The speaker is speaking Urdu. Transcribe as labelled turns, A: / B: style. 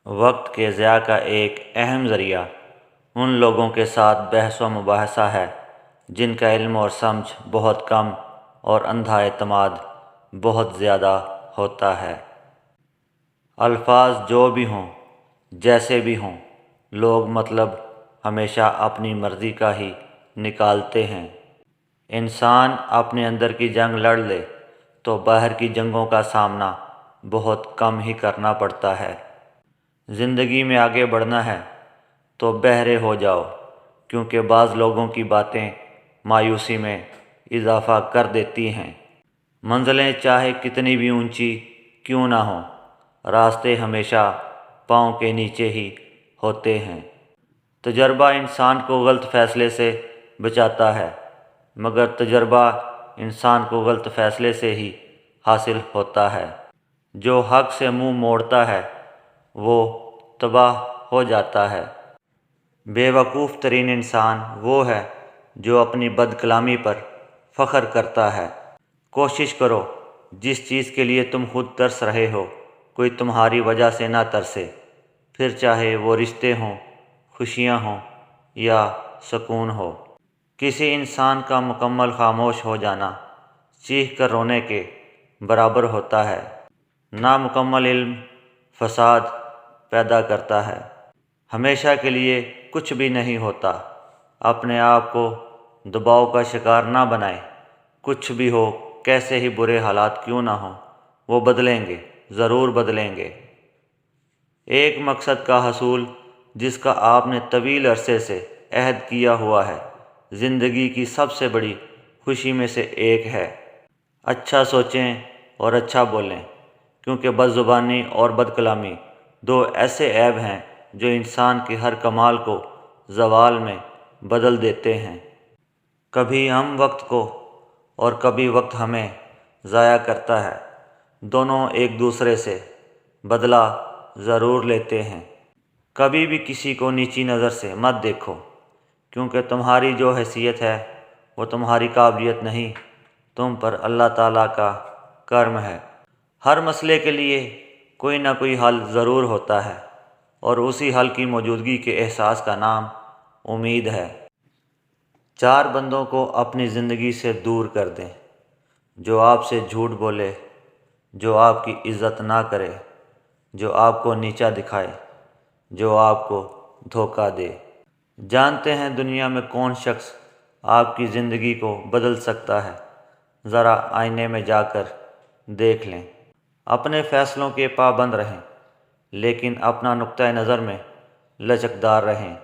A: وقت کے ضیاع کا ایک اہم ذریعہ ان لوگوں کے ساتھ بحث و مباحثہ ہے جن کا علم اور سمجھ بہت کم اور اندھا اعتماد بہت زیادہ ہوتا ہے۔ الفاظ جو بھی ہوں، جیسے بھی ہوں، لوگ مطلب ہمیشہ اپنی مرضی کا ہی نکالتے ہیں۔ انسان اپنے اندر کی جنگ لڑ لے تو باہر کی جنگوں کا سامنا بہت کم ہی کرنا پڑتا ہے۔ زندگی میں آگے بڑھنا ہے تو بہرے ہو جاؤ، کیونکہ بعض لوگوں کی باتیں مایوسی میں اضافہ کر دیتی ہیں۔ منزلیں چاہے کتنی بھی اونچی کیوں نہ ہوں، راستے ہمیشہ پاؤں کے نیچے ہی ہوتے ہیں۔ تجربہ انسان کو غلط فیصلے سے بچاتا ہے، مگر تجربہ انسان کو غلط فیصلے سے ہی حاصل ہوتا ہے۔ جو حق سے منہ موڑتا ہے وہ تباہ ہو جاتا ہے۔ بے وقوف ترین انسان وہ ہے جو اپنی بد کلامی پر فخر کرتا ہے۔ کوشش کرو جس چیز کے لیے تم خود ترس رہے ہو کوئی تمہاری وجہ سے نہ ترسے، پھر چاہے وہ رشتے ہوں، خوشیاں ہوں یا سکون ہو۔ کسی انسان کا مکمل خاموش ہو جانا چیخ کر رونے کے برابر ہوتا ہے۔ نامکمل علم فساد پیدا کرتا ہے۔ ہمیشہ کے لیے کچھ بھی نہیں ہوتا۔ اپنے آپ کو دباؤ کا شکار نہ بنائیں۔ کچھ بھی ہو، کیسے ہی برے حالات کیوں نہ ہوں، وہ بدلیں گے، ضرور بدلیں گے۔ ایک مقصد کا حصول جس کا آپ نے طویل عرصے سے عہد کیا ہوا ہے، زندگی کی سب سے بڑی خوشی میں سے ایک ہے۔ اچھا سوچیں اور اچھا بولیں، کیونکہ بد زبانی اور بد کلامی دو ایسے عیب ہیں جو انسان کے ہر کمال کو زوال میں بدل دیتے ہیں۔ کبھی ہم وقت کو اور کبھی وقت ہمیں ضائع کرتا ہے۔ دونوں ایک دوسرے سے بدلہ ضرور لیتے ہیں۔ کبھی بھی کسی کو نیچی نظر سے مت دیکھو، کیونکہ تمہاری جو حیثیت ہے وہ تمہاری قابلیت نہیں، تم پر اللہ تعالیٰ کا کرم ہے۔ ہر مسئلے کے لیے کوئی نہ کوئی حل ضرور ہوتا ہے، اور اسی حل کی موجودگی کے احساس کا نام امید ہے۔ 4 بندوں کو اپنی زندگی سے دور کر دیں، جو آپ سے جھوٹ بولے، جو آپ کی عزت نہ کرے، جو آپ کو نیچا دکھائے، جو آپ کو دھوکہ دے۔ جانتے ہیں دنیا میں کون شخص آپ کی زندگی کو بدل سکتا ہے؟ ذرا آئینے میں جا کر دیکھ لیں۔ اپنے فیصلوں کے پابند رہیں، لیکن اپنا نقطہ نظر میں لچکدار رہیں۔